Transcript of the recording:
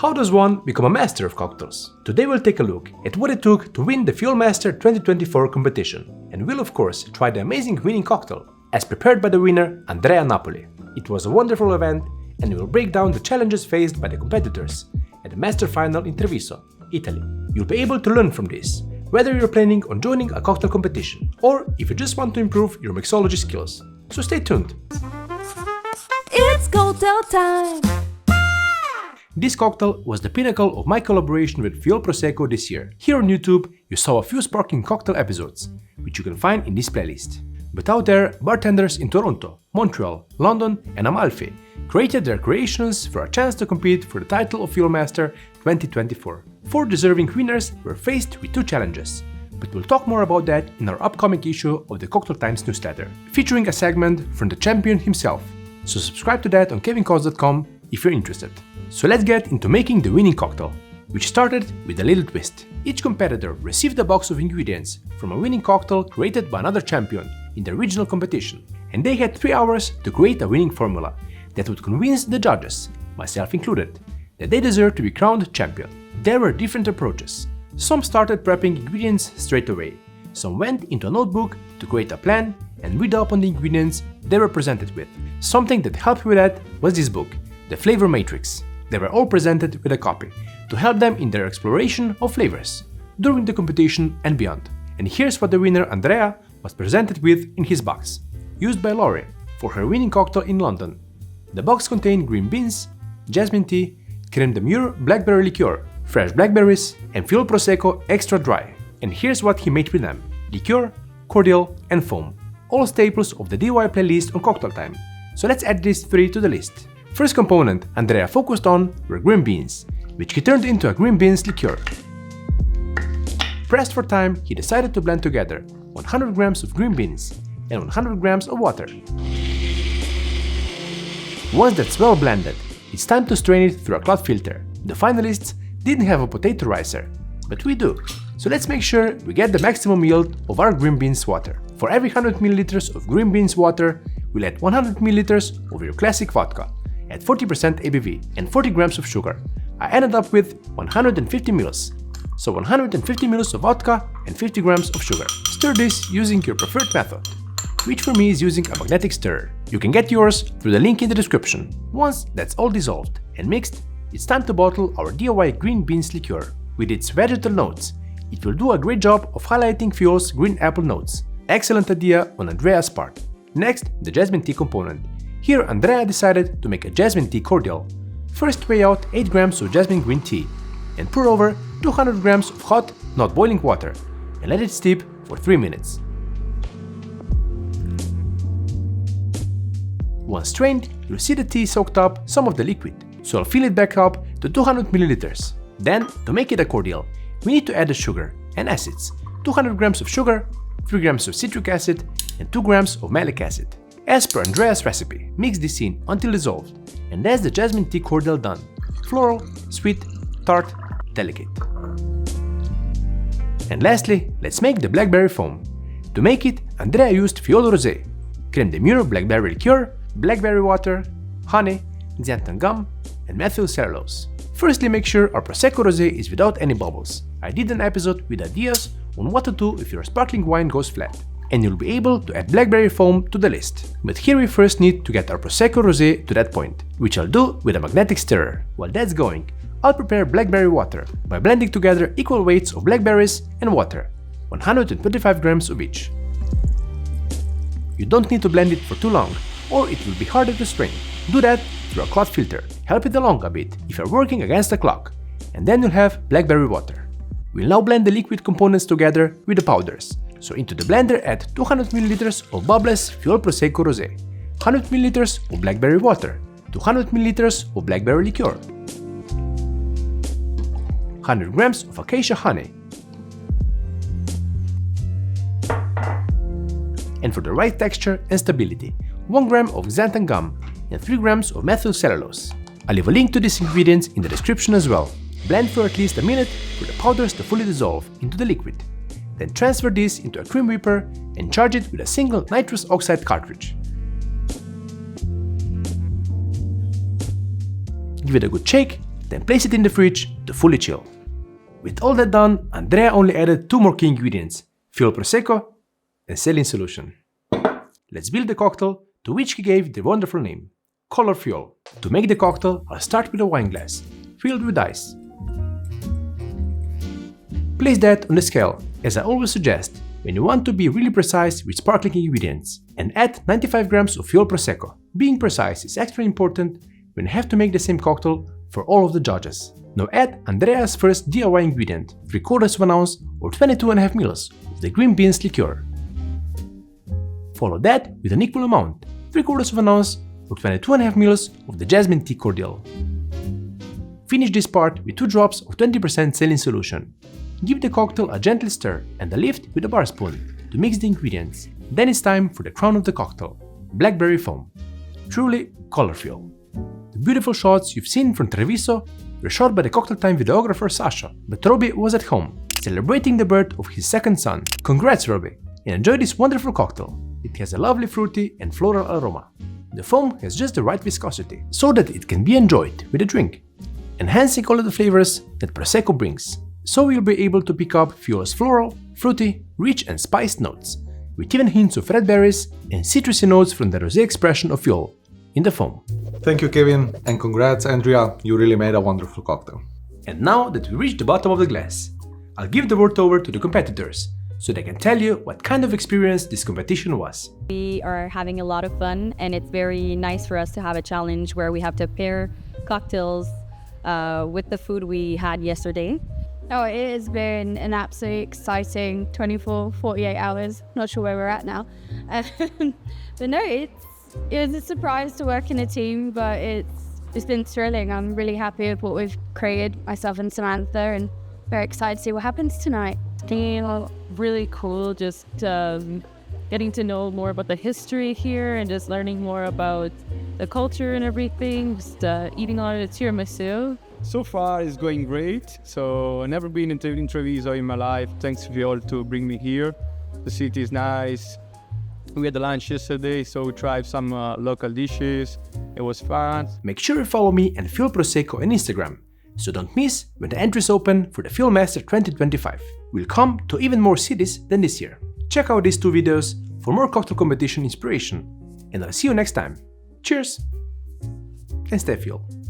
How does one become a master of cocktails? Today we'll take a look at what it took to win the FIOL Master 2024 competition, and we'll of course try the amazing winning cocktail, as prepared by the winner Andrea Napoli. It was a wonderful event, and we will break down the challenges faced by the competitors at the Master Final in Treviso, Italy. You'll be able to learn from this, whether you're planning on joining a cocktail competition, or if you just want to improve your mixology skills. So stay tuned! It's cocktail time! This cocktail was the pinnacle of my collaboration with FIOL Prosecco this year. Here on YouTube, you saw a few sparkling cocktail episodes, which you can find in this playlist. But out there, bartenders in Toronto, Montreal, London and Amalfi created their creations for a chance to compete for the title of FIOL Master 2024. 4 deserving winners were faced with 2 challenges, but we'll talk more about that in our upcoming issue of the Cocktail Times newsletter, featuring a segment from the champion himself. So subscribe to that on kevincoz.com if you're interested. So let's get into making the winning cocktail, which started with a little twist. Each competitor received a box of ingredients from a winning cocktail created by another champion in the original competition, and they had 3 hours to create a winning formula that would convince the judges, myself included, that they deserved to be crowned champion. There were different approaches. Some started prepping ingredients straight away, some went into a notebook to create a plan and read up on the ingredients they were presented with. Something that helped with that was this book, The Flavor Matrix. They were all presented with a copy to help them in their exploration of flavors during the competition and beyond. And here's what the winner Andrea was presented with in his box, used by Laurie for her winning cocktail in London. The box contained green beans, jasmine tea, crème de mûre blackberry liqueur, fresh blackberries, and FIOL Prosecco extra dry. And here's what he made with them: liqueur, cordial, and foam. All staples of the DIY playlist on Cocktail Time. So let's add these 3 to the list. First component Andrea focused on were green beans, which he turned into a green beans liqueur. Pressed for time, he decided to blend together 100 grams of green beans and 100 grams of water. Once that's well blended, it's time to strain it through a cloth filter. The finalists didn't have a potato ricer, but we do. So let's make sure we get the maximum yield of our green beans water. For every 100 ml of green beans water, we'll add 100 ml of your classic vodka at 40% ABV and 40 grams of sugar. I ended up with 150 ml. So 150 ml of vodka and 50 grams of sugar. Stir this using your preferred method, which for me is using a magnetic stirrer. You can get yours through the link in the description. Once that's all dissolved and mixed, it's time to bottle our DIY green beans liqueur. With its vegetal notes, it will do a great job of highlighting FIOL's green apple notes. Excellent idea on Andrea's part. Next, the jasmine tea component. Here Andrea decided to make a Jasmine Tea Cordial. First weigh out 8 grams of jasmine green tea and pour over 200 grams of hot, not boiling water and let it steep for 3 minutes. Once strained, you'll see the tea soaked up some of the liquid, so I'll fill it back up to 200 ml. Then, to make it a cordial, we need to add the sugar and acids, 200 grams of sugar, 3 grams of citric acid and 2 grams of malic acid. As per Andrea's recipe, mix this in until dissolved, and that's the Jasmine Tea Cordial done. Floral, sweet, tart, delicate. And lastly, let's make the Blackberry Foam. To make it, Andrea used FIOL Rosé, crème de mûre blackberry liqueur, blackberry water, honey, xanthan gum, and methyl cellulose. Firstly, make sure our Prosecco Rosé is without any bubbles. I did an episode with ideas on what to do if your sparkling wine goes flat, and you'll be able to add blackberry foam to the list. But here we first need to get our Prosecco Rosé to that point, which I'll do with a magnetic stirrer. While that's going, I'll prepare blackberry water by blending together equal weights of blackberries and water, 125 grams of each. You don't need to blend it for too long, or it will be harder to strain. Do that through a cloth filter. Help it along a bit if you're working against the clock, and then you'll have blackberry water. We'll now blend the liquid components together with the powders. So into the blender add 200 ml of bubbless FIOL Prosecco Rosé, 100 ml of blackberry water, 200 ml of blackberry liqueur, 100 grams of acacia honey, and for the right texture and stability, 1 gram of xanthan gum and 3 grams of methyl cellulose. I'll leave a link to these ingredients in the description as well. Blend for at least a minute for the powders to fully dissolve into the liquid. Then transfer this into a cream whipper and charge it with a single nitrous oxide cartridge. Give it a good shake, then place it in the fridge to fully chill. With all that done, Andrea only added 2 more key ingredients, FIOL Prosecco and saline solution. Let's build the cocktail, to which he gave the wonderful name, ColorFIOL. To make the cocktail, I'll start with a wine glass, filled with ice. Place that on the scale, as I always suggest, when you want to be really precise with sparkling ingredients, and add 95 grams of FIOL Prosecco. Being precise is extra important when you have to make the same cocktail for all of the judges. Now add Andrea's first DIY ingredient, 3/4 of an ounce or 22.5 ml of the Green Bean Liqueur. Follow that with an equal amount, 3/4 of an ounce or 22.5 ml of the Jasmine Tea Cordial. Finish this part with 2 drops of 20% saline solution. Give the cocktail a gentle stir and a lift with a bar spoon to mix the ingredients. Then it's time for the crown of the cocktail, Blackberry Foam. Truly ColorFIOL. The beautiful shots you've seen from Treviso were shot by the Cocktail Time videographer Sasha, but Robbie was at home, celebrating the birth of his second son. Congrats Robbie, and enjoy this wonderful cocktail. It has a lovely fruity and floral aroma. The foam has just the right viscosity, so that it can be enjoyed with a drink, enhancing all of the flavors that Prosecco brings. So you'll be able to pick up FIOL's floral, fruity, rich and spiced notes, with even hints of red berries and citrusy notes from the rosé expression of FIOL in the foam. Thank you, Kevin, and congrats, Andrea, you really made a wonderful cocktail. And now that we reached the bottom of the glass, I'll give the word over to the competitors, so they can tell you what kind of experience this competition was. We are having a lot of fun, and it's very nice for us to have a challenge where we have to pair cocktails with the food we had yesterday. Oh, it has been an absolutely exciting 48 hours. Not sure where we're at now. But no, it was a surprise to work in a team, but it's been thrilling. I'm really happy with what we've created, myself and Samantha, and very excited to see what happens tonight. It's been really cool just getting to know more about the history here and just learning more about the culture and everything, just eating a lot of the tiramisu. So far it's going great. So I've never been in Treviso in my life. Thanks to FIOL to bring me here. The city is nice. We had the lunch yesterday, so we tried some local dishes. It was fun. Make sure you follow me and FIOL Prosecco on Instagram, so don't miss when the entries open for the FIOL Master 2025. We'll come to even more cities than this year. Check out these 2 videos for more cocktail competition inspiration, and I'll see you next time. Cheers! And stay FIOL.